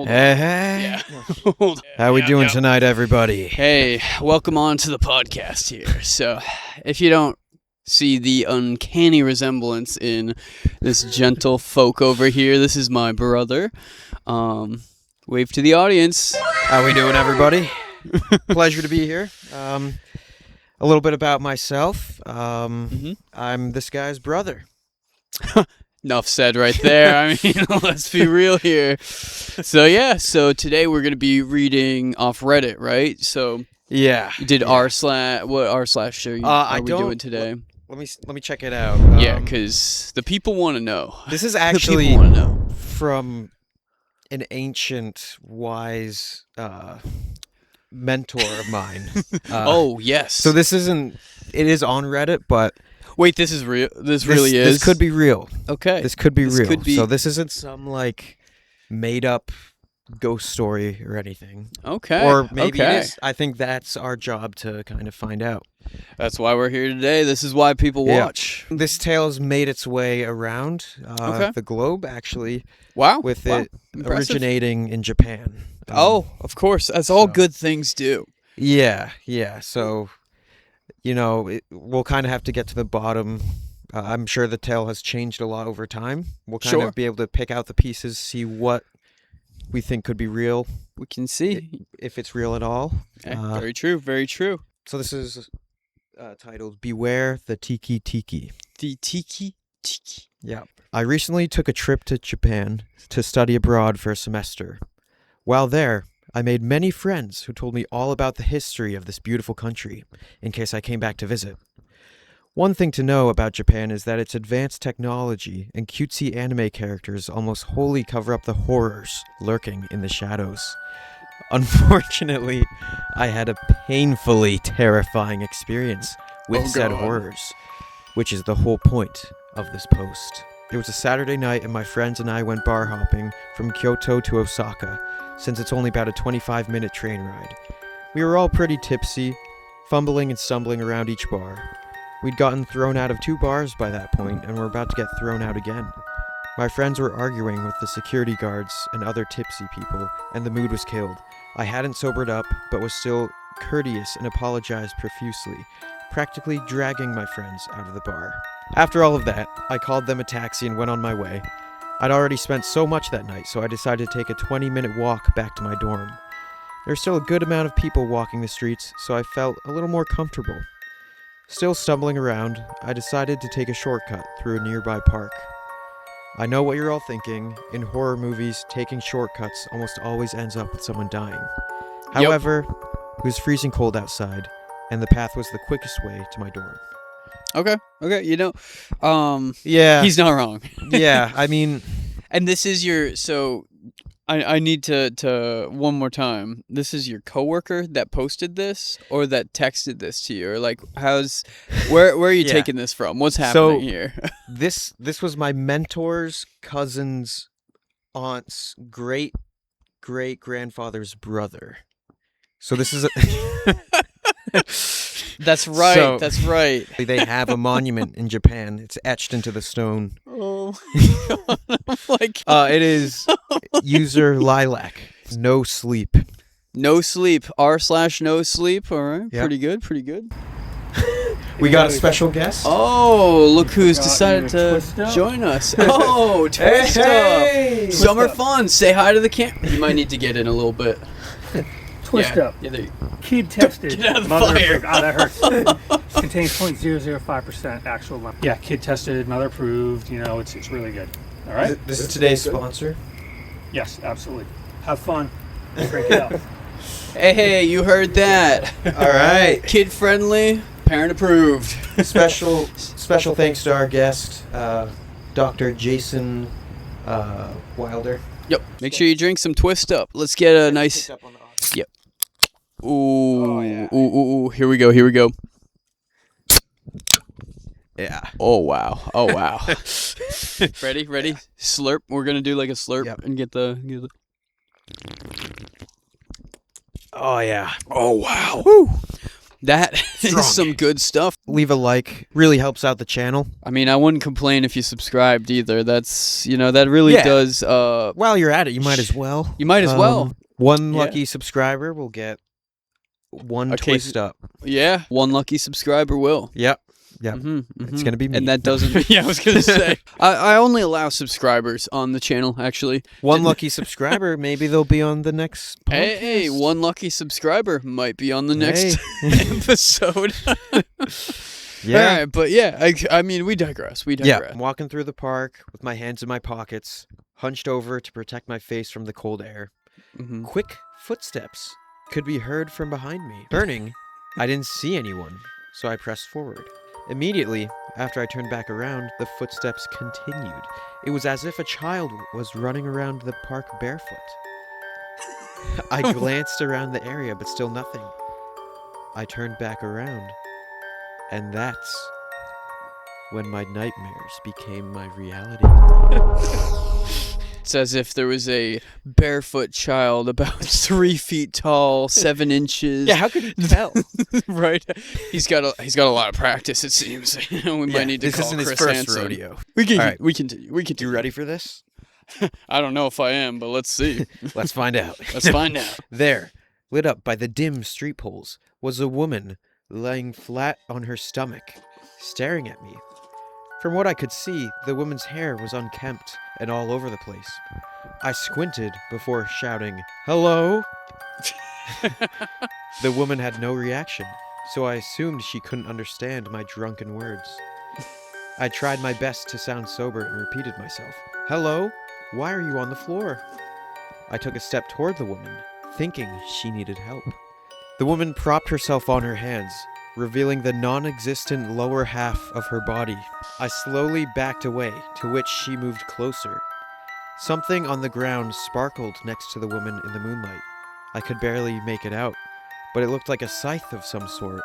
Hey. Yeah. How we doing tonight, everybody? Hey, welcome on to the podcast here. So, if you don't see the uncanny resemblance in this gentle folk over here, this is my brother. Wave to the audience. How we doing, everybody? Pleasure to be here. A little bit about myself. I'm this guy's brother. Enough said right there. I mean, let's be real here. So today we're going to be reading off Reddit, right? So Yeah. you did what r/slash show are we doing today? Let me check it out. Yeah, because the people want to know. This is actually from an ancient, wise mentor of mine. Oh, yes. So this isn't... It is on Reddit, but... Wait, this is real? This really is? This could be real. Okay. This could be real. So this isn't some, like, made-up ghost story or anything. Okay. Or maybe it is. I think that's our job to kind of find out. That's why we're here today. This is why people watch. This tale has made its way around the globe, actually. Wow. With wow. it Impressive. originating in Japan. Oh, of course. As all good things do. Yeah. So... You know, we'll kind of have to get to the bottom. I'm sure the tale has changed a lot over time. We'll kind of be able to pick out the pieces, see what we think could be real. We can see. If it's real at all. Very true, very true. So this is titled, Beware the Tiki Tiki. The Tiki Tiki. Yeah. I recently took a trip to Japan to study abroad for a semester. While there, I made many friends who told me all about the history of this beautiful country, in case I came back to visit. One thing to know about Japan is that its advanced technology and cutesy anime characters almost wholly cover up the horrors lurking in the shadows. Unfortunately, I had a painfully terrifying experience with said horrors, which is the whole point of this post. It was a Saturday night and my friends and I went bar hopping from Kyoto to Osaka, since it's only about a 25-minute train ride. We were all pretty tipsy, fumbling and stumbling around each bar. We'd gotten thrown out of 2 bars by that point and were about to get thrown out again. My friends were arguing with the security guards and other tipsy people, and the mood was killed. I hadn't sobered up, but was still courteous and apologized profusely, practically dragging my friends out of the bar. After all of that, I called them a taxi and went on my way. I'd already spent so much that night, so I decided to take a 20-minute walk back to my dorm. There's still a good amount of people walking the streets, so I felt a little more comfortable. Still stumbling around, I decided to take a shortcut through a nearby park. I know what you're all thinking. In horror movies, taking shortcuts almost always ends up with someone dying. However, it was freezing cold outside, and the path was the quickest way to my dorm. Okay, you know, yeah, he's not wrong. Yeah, I mean, and this is your, so I need to one more time, this is your coworker that posted this or that texted this to you, or like, where are you taking this from? What's happening here? This was my mentor's cousin's aunt's great grandfather's brother. So this is That's right. That's right. They have a monument in Japan. It's etched into the stone. Oh my god! I'm like, it is user Lilac. No sleep. No sleep. r/no sleep. All right. Yep. Pretty good. We got a special guest. Oh, look who's decided to join us. Oh, Twist Up. Summer fun. Say hi to the camp. You might need to get in a little bit. Twist Up. Yeah, there you go. Kid tested. Get out of the mother fire. approved. Oh, that hurts. Contains 0.005% actual lump. Yeah, kid tested, mother approved. You know, it's really good. All right. This is today's sponsor. Yes, absolutely. Have fun. Drink it up. Hey, you heard that. All right. Kid friendly, parent approved. Special thanks to our guest, Dr. Jason Wilder. Yep. Make sure you drink some Twist Up. Let's get a nice. Yep. Ooh. Oh, yeah. Ooh. Here we go. Yeah. Oh wow. Ready? Slurp. We're gonna do like a slurp and get the. Oh yeah. Oh wow. Woo. That is Strong. some good stuff. Leave a like. Really helps out the channel. I mean, I wouldn't complain if you subscribed either. That's, that really Yeah. does. While you're at it, you might as well. You might as well. One Yeah. lucky subscriber will get one Okay. twist up. Yeah, one lucky subscriber will. Yep. Yep. It's going to be me. And that doesn't. Yeah, I was gonna say. I only allow subscribers on the channel. Actually, one lucky subscriber, maybe they'll be on the next podcast. hey, one lucky subscriber might be on the next Hey. episode. Yeah. All right, but yeah, I mean, we digress. We Yeah, digress. I'm walking through the park with my hands in my pockets, hunched over to protect my face from the cold air. Mhm. Quick footsteps could be heard from behind me. Turning, I didn't see anyone, so I pressed forward. Immediately, after I turned back around, the footsteps continued. It was as if a child was running around the park barefoot. I glanced around the area, but still nothing. I turned back around, and that's when my nightmares became my reality. It's as if there was a barefoot child about 3 feet tall, 7 inches. Yeah, how could you tell? Right. He's got a lot of practice. It seems. We might need to this call isn't Chris his first Hansen. rodeo. We can. All right. We continue. We continue. You ready for this? I don't know if I am, but let's see. Let's find out. Let's find out. There, lit up by the dim street poles, was a woman lying flat on her stomach, staring at me. From what I could see, the woman's hair was unkempt and all over the place. I squinted before shouting, "Hello?" The woman had no reaction, so I assumed she couldn't understand my drunken words. I tried my best to sound sober and repeated myself, "Hello? Why are you on the floor?" I took a step toward the woman, thinking she needed help. The woman propped herself on her hands, revealing the non-existent lower half of her body. I slowly backed away, to which she moved closer. Something on the ground sparkled next to the woman in the moonlight. I could barely make it out, but it looked like a scythe of some sort.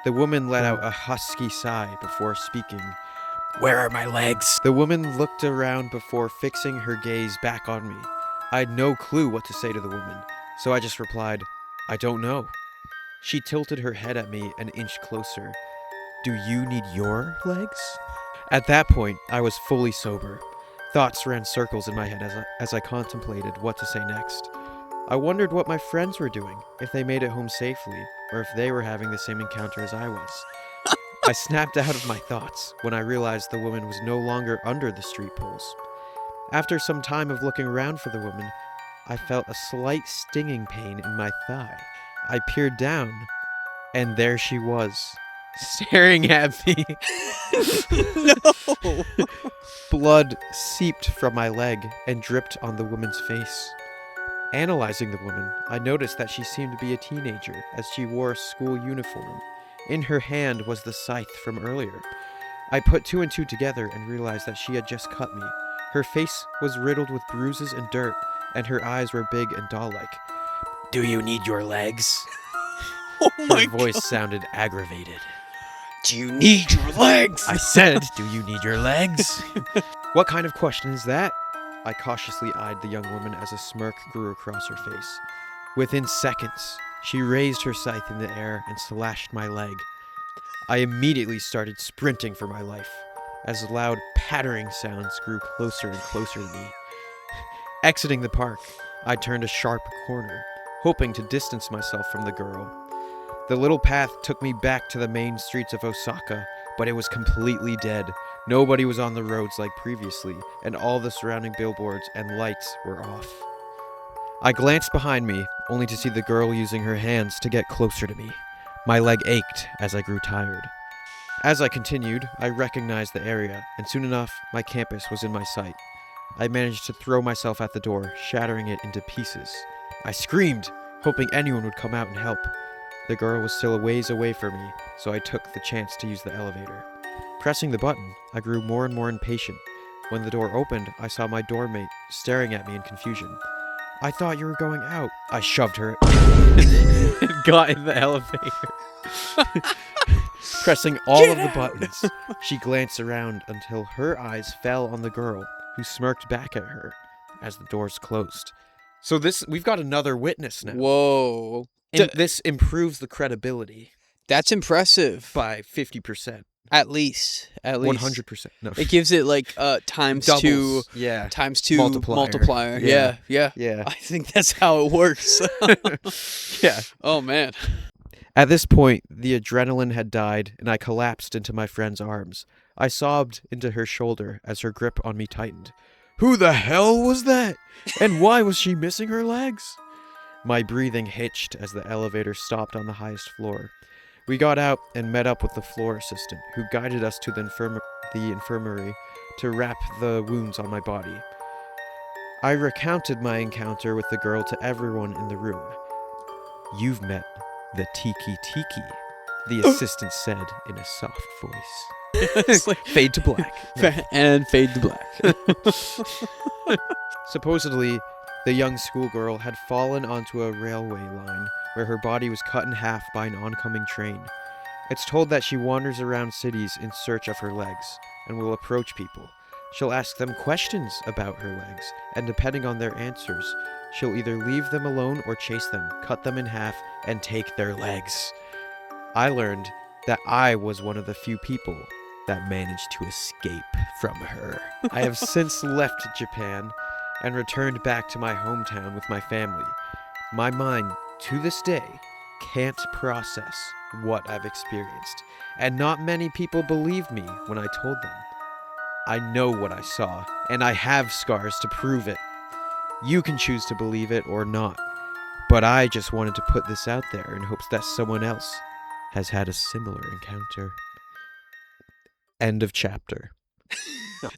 The woman let out a husky sigh before speaking. "Where are my legs?" The woman looked around before fixing her gaze back on me. I had no clue what to say to the woman, so I just replied, "I don't know." She tilted her head at me and inched closer. "Do you need your legs?" At that point, I was fully sober. Thoughts ran circles in my head as I contemplated what to say next. I wondered what my friends were doing, if they made it home safely, or if they were having the same encounter as I was. I snapped out of my thoughts when I realized the woman was no longer under the street poles. After some time of looking around for the woman, I felt a slight stinging pain in my thigh. I peered down, and there she was, staring at me. No. Blood seeped from my leg and dripped on the woman's face. Analyzing the woman, I noticed that she seemed to be a teenager, as she wore a school uniform. In her hand was the scythe from earlier. I put two and two together and realized that she had just cut me. Her face was riddled with bruises and dirt, and her eyes were big and doll-like. "Do you need your legs?" Oh my Her voice sounded aggravated. Do you need your legs? I said, "Do you need your legs?" What kind of question is that? I cautiously eyed the young woman as a smirk grew across her face. Within seconds, she raised her scythe in the air and slashed my leg. I immediately started sprinting for my life, as loud pattering sounds grew closer and closer to me. Exiting the park, I turned a sharp corner, hoping to distance myself from the girl. The little path took me back to the main streets of Osaka, but it was completely dead. Nobody was on the roads like previously, and all the surrounding billboards and lights were off. I glanced behind me, only to see the girl using her hands to get closer to me. My leg ached as I grew tired. As I continued, I recognized the area, and soon enough, my campus was in my sight. I managed to throw myself at the door, shattering it into pieces. I screamed, hoping anyone would come out and help. The girl was still a ways away from me, so I took the chance to use the elevator. Pressing the button, I grew more and more impatient. When the door opened, I saw my doormate staring at me in confusion. "I thought you were going out." I shoved her and got in the elevator. Pressing all of the buttons, she glanced around until her eyes fell on the girl, who smirked back at her as the doors closed. So we've got another witness now. Whoa. And this improves the credibility. That's impressive. by 50%. At least. 100%. No. It gives it like times Doubles. two. Yeah. Times two Multiplier. Yeah. Yeah. I think that's how it works. Yeah. Oh man. At this point, the adrenaline had died, and I collapsed into my friend's arms. I sobbed into her shoulder as her grip on me tightened. Who the hell was that? And why was she missing her legs? My breathing hitched as the elevator stopped on the highest floor. We got out and met up with the floor assistant, who guided us to the infirmary to wrap the wounds on my body. I recounted my encounter with the girl to everyone in the room. You've met the Tiki Tiki, the assistant said in a soft voice. It's like Fade to black. and fade to black. Supposedly, the young schoolgirl had fallen onto a railway line where her body was cut in half by an oncoming train. It's told that she wanders around cities in search of her legs and will approach people. She'll ask them questions about her legs, and depending on their answers, she'll either leave them alone or chase them, cut them in half, and take their legs. I learned that I was one of the few people that managed to escape from her. I have since left Japan and returned back to my hometown with my family. My mind, to this day, can't process what I've experienced, and not many people believed me when I told them. I know what I saw, and I have scars to prove it. You can choose to believe it or not, but I just wanted to put this out there in hopes that someone else has had a similar encounter. End of chapter.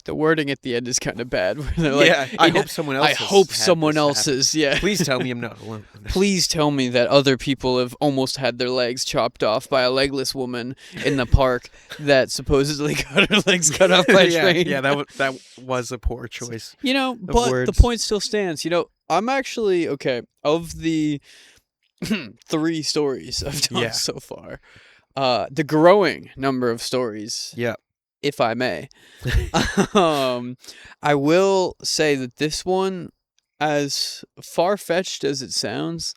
The wording at the end is kind of bad. Where they're like, Yeah, I hope someone else I has hope had someone this else happen. is. Yeah. Please tell me I'm not alone. Please tell me that other people have almost had their legs chopped off by a legless woman in the park that supposedly got her legs cut off by a train. Yeah, that was a poor choice. You know, but the words. point still stands. You know, I'm actually, okay, of the 3 stories I've done Yeah. so far, the growing number of stories, Yeah. if I may, I will say that this one, as far-fetched as it sounds,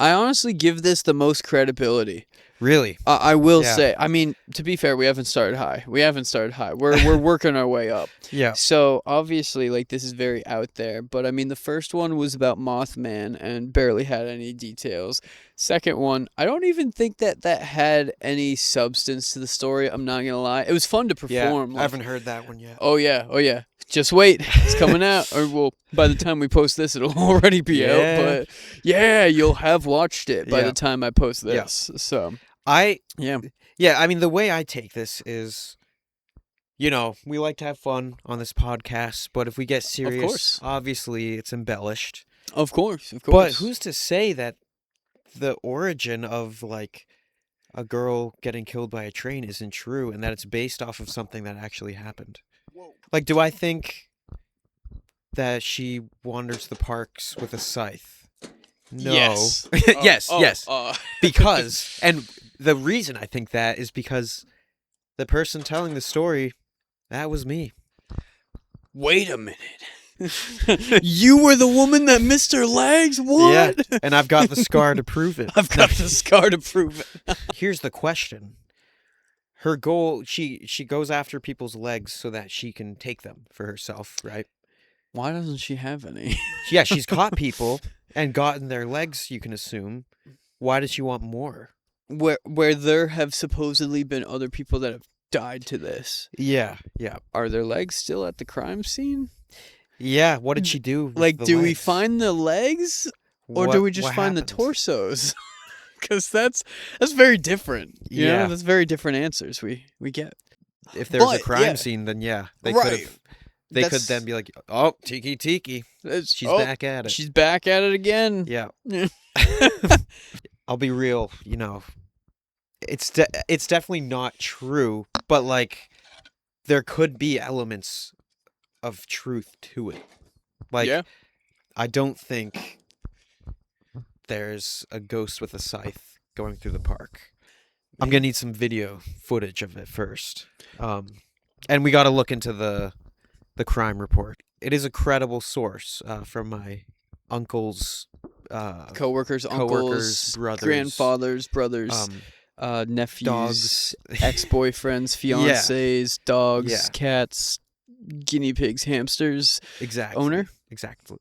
I honestly give this the most credibility. Really? I will Yeah. say. I mean, to be fair, we haven't started high. We're working our way up. Yeah. So obviously, like, this is very out there. But I mean, the first one was about Mothman and barely had any details. Second one, I don't even think that had any substance to the story. I'm not gonna lie. It was fun to perform. I haven't heard that one yet. Oh yeah. Just wait, it's coming out. Or well, by the time we post this, it'll already be out. But yeah, you'll have watched it by the time I post this. So yeah. I mean, the way I take this is, you know, we like to have fun on this podcast, but if we get serious, course. obviously it's embellished. Of course. But who's to say that the origin of, like, a girl getting killed by a train isn't true and that it's based off of something that actually happened? Like, do I think that she wanders the parks with a scythe? No. Yes. Yes. Because, and the reason I think that is because the person telling the story, that was me. Wait a minute. You were the woman that missed her legs? What? Yeah, and I've got the scar to prove it. I've got the scar to prove it. Here's the question. Her goal, she goes after people's legs so that she can take them for herself, right? Why doesn't she have any? Yeah, she's caught people and gotten their legs, you can assume. Why does she want more? Where there have supposedly been other people that have died to this. Yeah. Are their legs still at the crime scene? Yeah, what did she do with Like, the do we legs? find the legs? Or do we just find the torsos? Because that's very different. You know? That's very different answers we get. If there's a But, crime scene, then yeah, they could have. They could then be like, "Oh, Tiki, she's back at it. She's back at it again." Yeah. I'll be real. You know, it's definitely not true, but like, there could be elements of truth to it. Like, I don't think there's a ghost with a scythe going through the park. I'm gonna need some video footage of it first, and we got to look into the crime report. It is a credible source from my uncle's coworkers, uncles, brothers, grandfathers, brothers. nephews, Dogs. ex-boyfriends, Yeah. fiancés, dogs, Yeah. cats, guinea pigs, hamsters. Exactly. Owner? Exactly.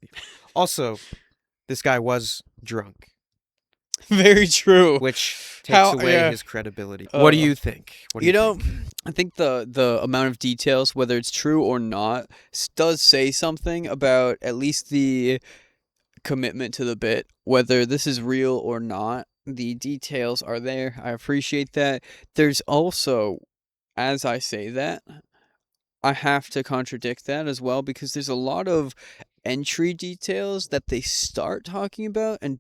Also, this guy was drunk, Very true. which takes away yeah. his credibility. What do you think? What do You you know, think? I think the amount of details, whether it's true or not, does say something about at least the commitment to the bit, whether this is real or not. The details are there. I appreciate that. There's also, as I say that, I have to contradict that as well, because there's a lot of entry details that they start talking about and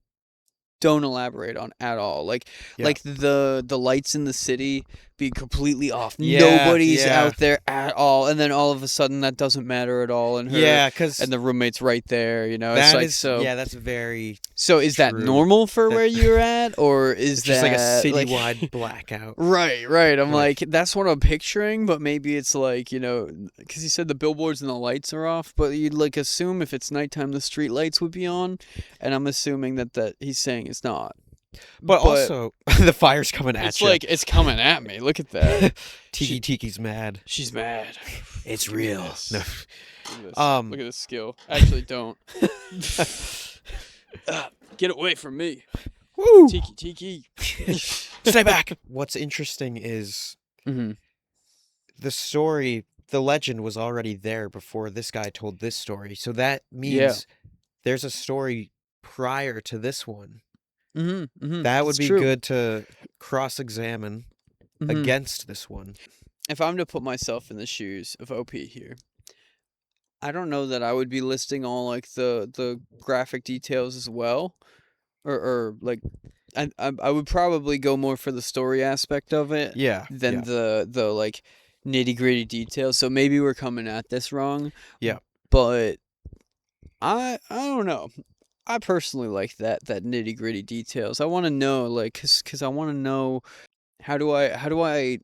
don't elaborate on at all. Like Yeah. like the lights in the city being completely off. Yeah, Nobody's yeah. out there at all, and then all of a sudden that doesn't matter at all, and her Yeah, because and the roommate's right there, you know. It's that like, is so yeah, that's very so is that true. normal for That- where you're at, or is it's just like a that citywide blackout. Right. I'm Like- like, that's what I'm picturing, but maybe it's like, you know, because you said the billboards and the lights are off, but you'd like assume if it's nighttime, the street lights would be on, and I'm assuming that he's saying it's not. But also, the fire's coming at It's you. like, it's coming at me. Look at that. Tiki's mad. She's mad. It's Look at real. this. No. Look at this. Um, Look at this skill. Actually, don't. Get away from me. Woo! Tiki. Stay back. What's interesting is Mm-hmm. the story, the legend was already there before this guy told this story. So that means Yeah. there's a story prior to this one. Mm-hmm. That would It's be true. good to cross-examine Mhm. against this one. If I'm to put myself in the shoes of OP here, I don't know that I would be listing all like the graphic details as well, or like I would probably go more for the story aspect of it Yeah. than yeah. the like nitty-gritty details. So maybe we're coming at this wrong. Yeah. But I don't know. I personally like that nitty-gritty details. I want to know, like, cause I want to know how do I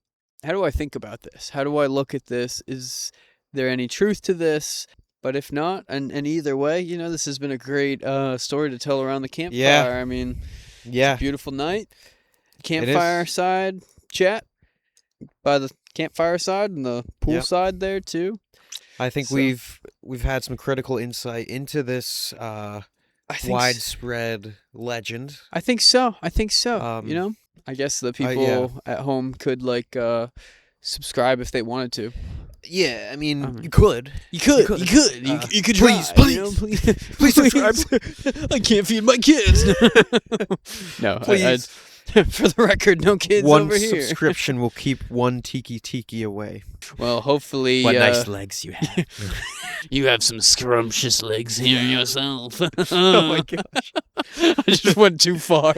think about this? How do I look at this? Is there any truth to this? But if not, and either way, you know, this has been a great story to tell around the campfire. Yeah. I mean, Yeah. beautiful night, campfire side chat by the campfire side and the pool Yep. side there too. I think So- we've had some critical insight into this I think widespread legend. I think so. Um, You know, I guess the yeah. people at home could like subscribe if they wanted to. Yeah, I mean, Um, you could. You could. could. You could please, try, you know, please. please, Please subscribe. I can't feed my kids. No, Please. for the record, no kids One over here. subscription will keep one tiki away. Well, hopefully, legs you have. you have some scrumptious legs here yourself. Oh my gosh. I just went too far.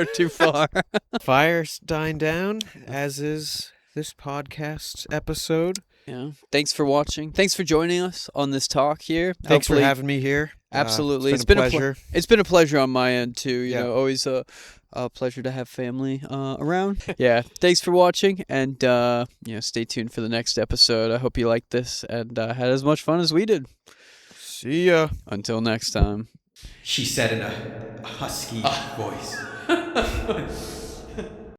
Fire's dying down, as is this podcast episode. Yeah. Thanks for watching. Thanks for joining us on this talk here. Thanks Hopefully- for having me here. Absolutely. It's been a pleasure. It's been a pleasure on my end too. You Yeah. know, always a pleasure to have family around. Yeah. Thanks for watching, and you know, stay tuned for the next episode. I hope you liked this and had as much fun as we did. See ya. Until next time. She said in a husky voice.